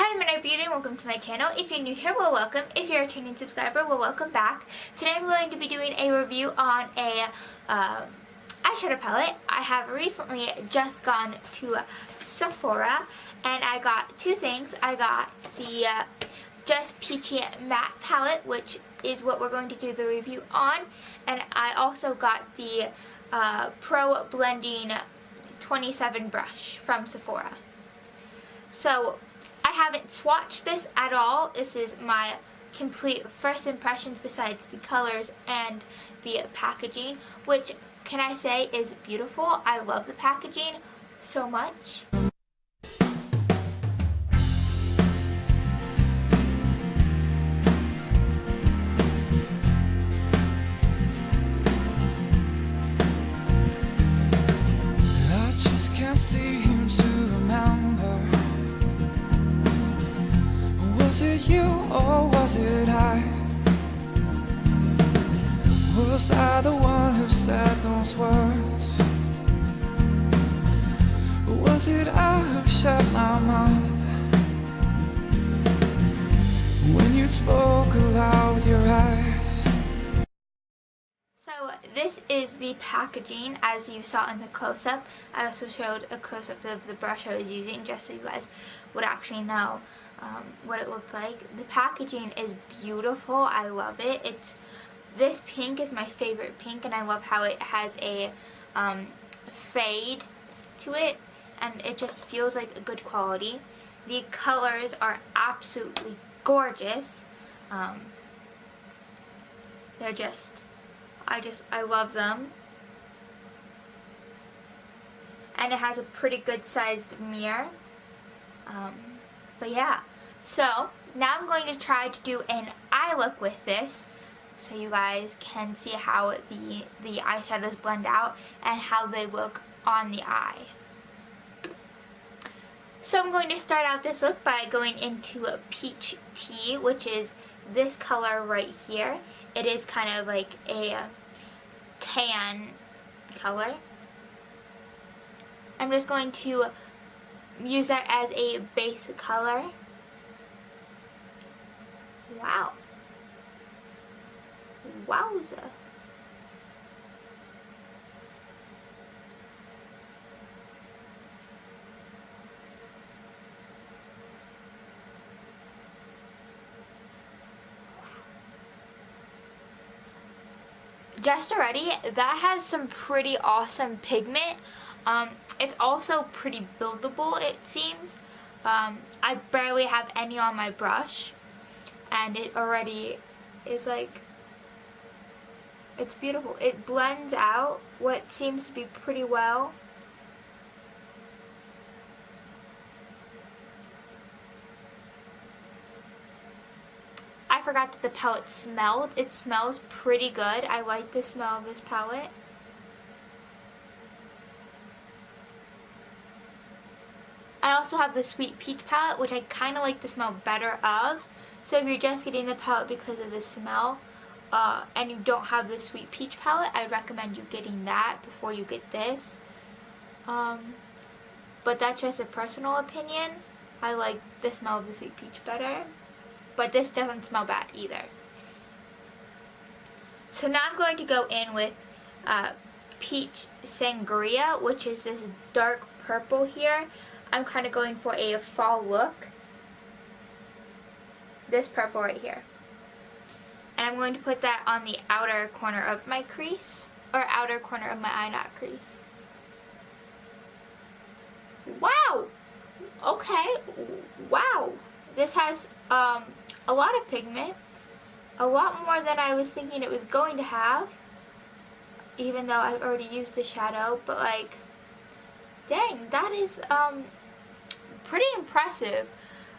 Hi, I'm Midnight Beauty and welcome to my channel. If you're new here, well, welcome. If you're a returning subscriber, well, welcome back. Today I'm going to be doing a review on a eyeshadow palette. I have recently just gone to Sephora and I got two things. I got the Just Peachy Matte palette, which is what we're going to do the review on, and I also got the Pro Blending 27 brush from Sephora. So I haven't swatched this at all. This is my complete first impressions besides the colors and the packaging, which, can I say, is beautiful. I love the packaging so much. I just can't seem to remember. Was it you or was it I? Was I the one who said those words? Was it I who shut my mouth when you spoke aloud with your eyes? So this is the packaging as you saw in the close-up. I also showed a close-up of the brush I was using just so you guys would actually know what it looked like. The packaging is beautiful. I love it. This pink is my favorite pink, and I love how it has a fade to it, and it just feels like a good quality. The colors are absolutely gorgeous. They're just, I love them. And it has a pretty good sized mirror. But yeah, so now I'm going to try to do an eye look with this so you guys can see how the eyeshadows blend out and how they look on the eye. So I'm going to start out this look by going into a Peach Tea, which is this color right here. It is kind of like a tan color. I'm just going to use that as a base color. Wow. Wowza. Just already, that has some pretty awesome pigment. It's also pretty buildable, it seems. I barely have any on my brush, and it already is like, it's beautiful. It blends out what seems to be pretty well. I forgot that the palette smelled. It smells pretty good. I like the smell of this palette. I also have the Sweet Peach palette, which I kind of like the smell better of. So if you're just getting the palette because of the smell, and you don't have the Sweet Peach palette, I recommend you getting that before you get this. But that's just a personal opinion. I like the smell of the Sweet Peach better. But this doesn't smell bad either. So now I'm going to go in with Peach Sangria, which is this dark purple here. I'm kind of going for a fall look. This purple right here. And I'm going to put that on the outer corner of my crease, or outer corner of my eye, not crease. Wow! Okay, wow. This has a lot of pigment, a lot more than I was thinking it was going to have, even though I've already used the shadow, but like, dang, that is pretty impressive.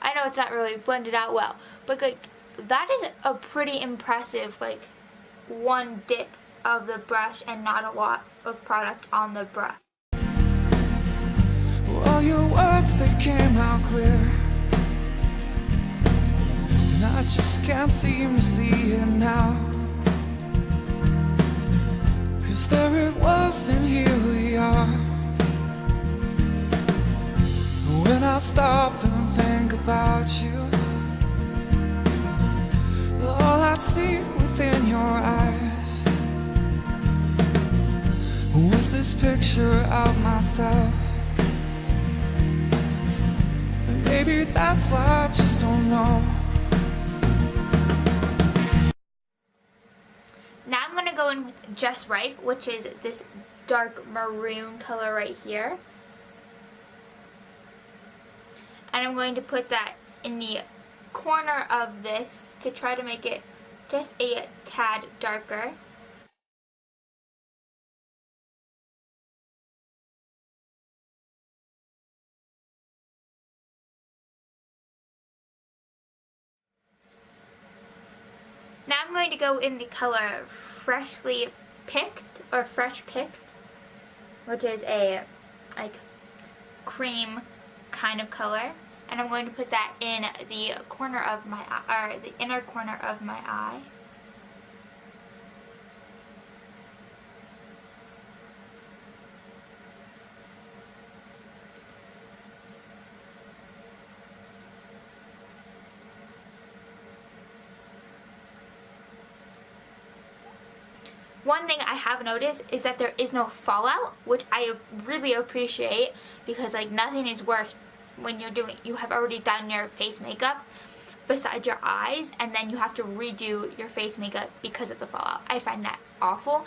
I know it's not really blended out well, but like, that is a pretty impressive, like, one dip of the brush and not a lot of product on the brush. All your words, they came out clear, and I just can't seem to see it now. 'Cause there it was, and here we are. When I stop and think about you. All I'd see within your eyes was this picture of myself. And maybe that's why I just don't know. Now I'm going to go in with Just Right, which is this dark maroon color right here. And I'm going to put that in the corner of this to try to make it just a tad darker. Now I'm going to go in the color Freshly Picked, or Fresh Picked, which is a like cream kind of color, and I'm going to put that in the corner of my eye, or the inner corner of my eye. One thing I have noticed is that there is no fallout, which I really appreciate, because like nothing is worse when you have already done your face makeup besides your eyes, and then you have to redo your face makeup because of the fallout. I find that awful.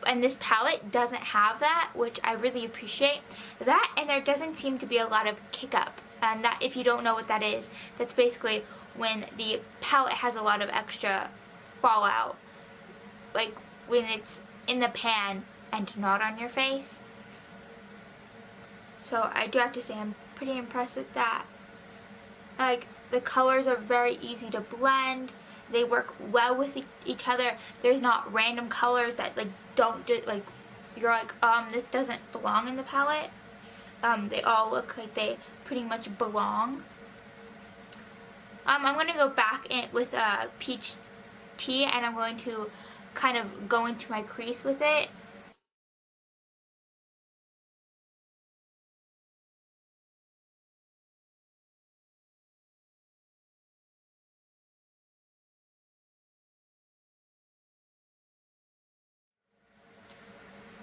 And this palette doesn't have that, which I really appreciate. That, and there doesn't seem to be a lot of kick up. And that, if you don't know what that is, that's basically when the palette has a lot of extra fallout, like when it's in the pan and not on your face. So I do have to say I'm pretty impressed with that. Like, the colors are very easy to blend. They work well with each other. There's not random colors that like don't do, like you're like this doesn't belong in the palette. They all look like they pretty much belong. I'm going to go back in with Peach Tea, and I'm going to kind of go into my crease with it.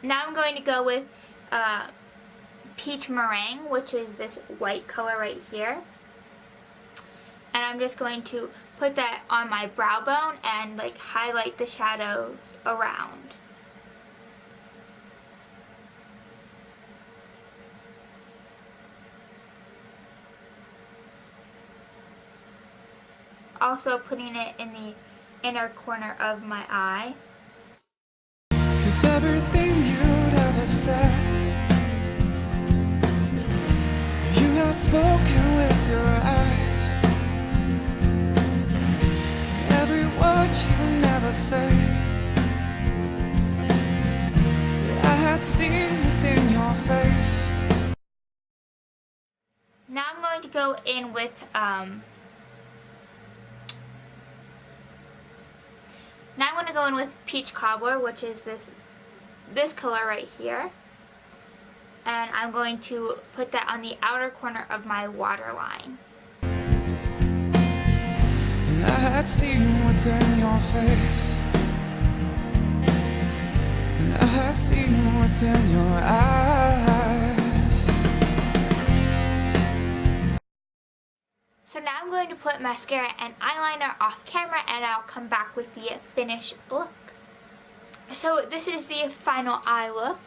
Now I'm going to go with Peach Meringue, which is this white color right here. And I'm just going to put that on my brow bone and like highlight the shadows around. Also putting it in the inner corner of my eye. 'Cause everything you'd ever said, you had spoken with your eyes. Every word you never say, I had seen within your face. Now I'm going to go in with Peach Cobbler, which is this color right here. And I'm going to put that on the outer corner of my waterline. And I had seen within your face, and I had seen within your eyes. So now I'm going to put mascara and eyeliner off camera, and I'll come back with the finished look. So this is the final eye look.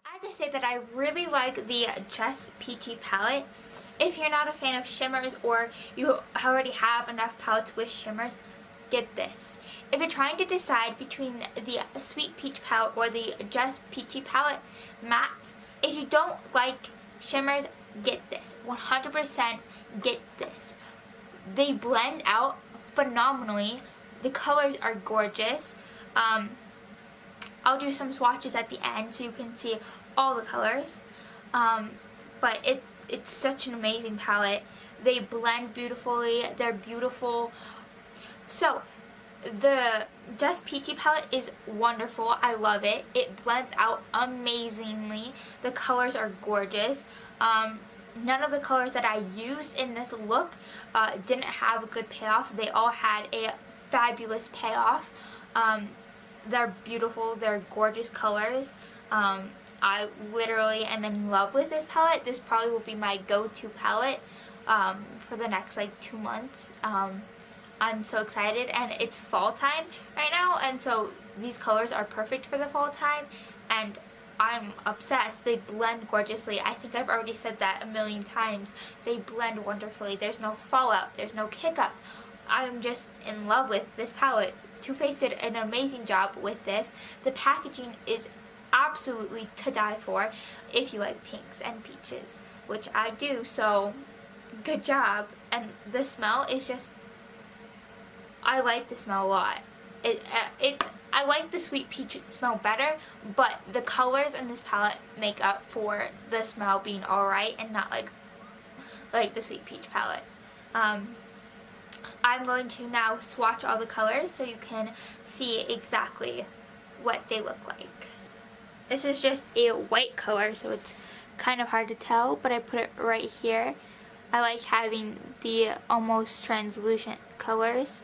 I have to say that I really like the Just Peachy palette. If you're not a fan of shimmers, or you already have enough palettes with shimmers, get this. If you're trying to decide between the Sweet Peach palette or the Just Peachy palette mattes, if you don't like shimmers, get this. 100% get this. They blend out phenomenally. The colors are gorgeous. I'll do some swatches at the end so you can see all the colors. But it's such an amazing palette. They blend beautifully. They're beautiful. So the Just Peachy palette is wonderful. I love it. It blends out amazingly. The colors are gorgeous. None of the colors that I used in this look didn't have a good payoff. They all had a fabulous payoff. They're beautiful. They're gorgeous colors. I literally am in love with this palette. This probably will be my go-to palette for the next like 2 months. I'm so excited, and it's fall time right now, and so these colors are perfect for the fall time, and I'm obsessed. They blend gorgeously. I think I've already said that a million times. They blend wonderfully. There's no fallout. There's no kick up. I'm just in love with this palette. Too Faced did an amazing job with this. The packaging is absolutely to die for if you like pinks and peaches, which I do, so good job. And the smell is just, I like the smell a lot. I like the sweet peach smell better, but the colors in this palette make up for the smell being alright and not like the sweet peach palette. I'm going to now swatch all the colors so you can see exactly what they look like. This is just a white color, so it's kind of hard to tell, but I put it right here. I like having the almost translucent colors.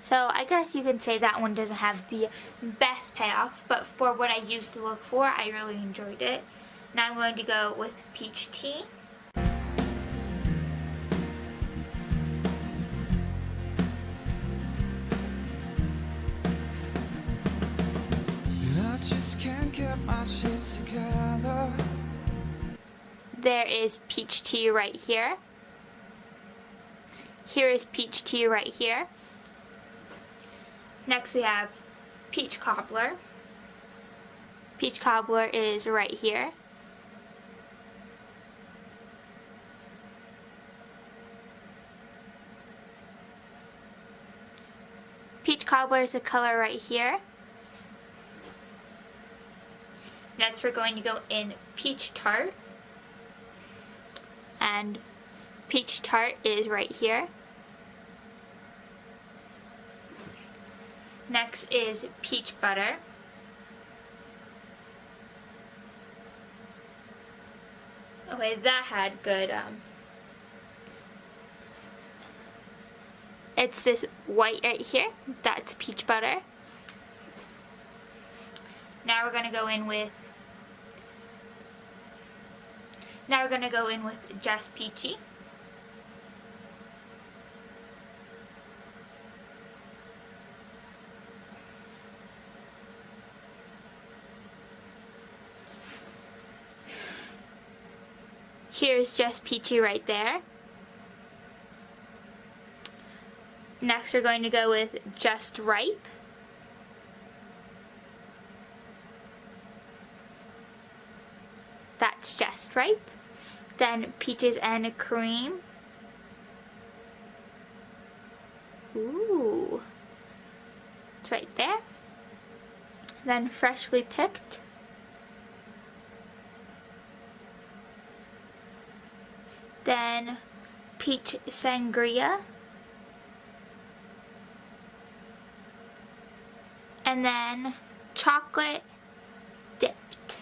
So I guess you can say that one doesn't have the best payoff, but for what I used to look for, I really enjoyed it. Now I'm going to go with Peach Tea. And I just can't get my shit together. There is Peach Tea right here. Here is Peach Tea right here. Next we have Peach Cobbler. Peach Cobbler is right here. Peach Cobbler is the color right here. Next we're going to go in Peach Tart. And Peach Tart is right here. Next is Peach Butter. Okay, that had good, it's this white right here. That's Peach Butter. Now we're gonna go in with Just Peachy. Here's Just Peachy right there. Next we're going to go with Just Ripe. That's Just Ripe. Then Peaches and Cream. Ooh. It's right there. Then Freshly Picked. Then Peach Sangria. And then Chocolate Dipped.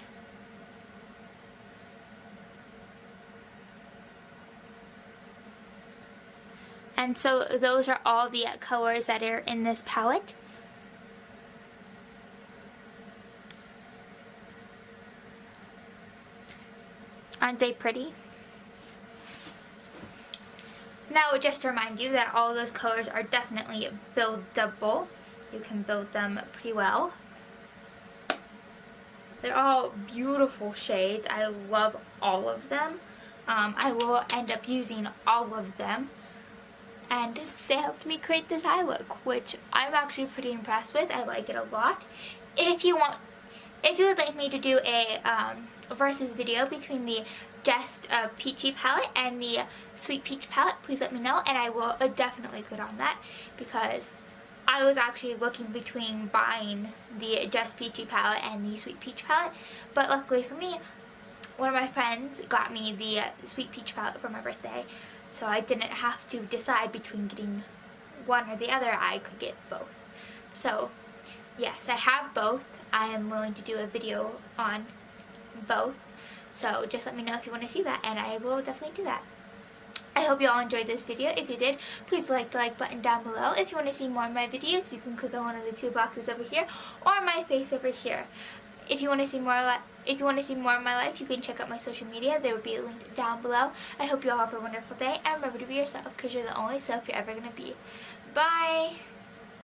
And so those are all the colors that are in this palette. Aren't they pretty? Now, just to remind you that all those colors are definitely buildable. You can build them pretty well. They're all beautiful shades. I love all of them. I will end up using all of them. And they helped me create this eye look, which I'm actually pretty impressed with. I like it a lot. If you would like me to do a versus video between the Just Peachy palette and the Sweet Peach palette, please let me know, and I will definitely get on that, because I was actually looking between buying the Just Peachy palette and the Sweet Peach palette, but luckily for me, one of my friends got me the Sweet Peach palette for my birthday, so I didn't have to decide between getting one or the other. I could get both. So yes, I have both. I am willing to do a video on both. So just let me know if you want to see that, and I will definitely do that. I hope you all enjoyed this video. If you did, please like the like button down below. If you want to see more of my videos, you can click on one of the two boxes over here or my face over here. If you want to see more of my life, you can check out my social media. There will be a link down below. I hope you all have a wonderful day, and remember to be yourself, because you're the only self you're ever going to be. Bye!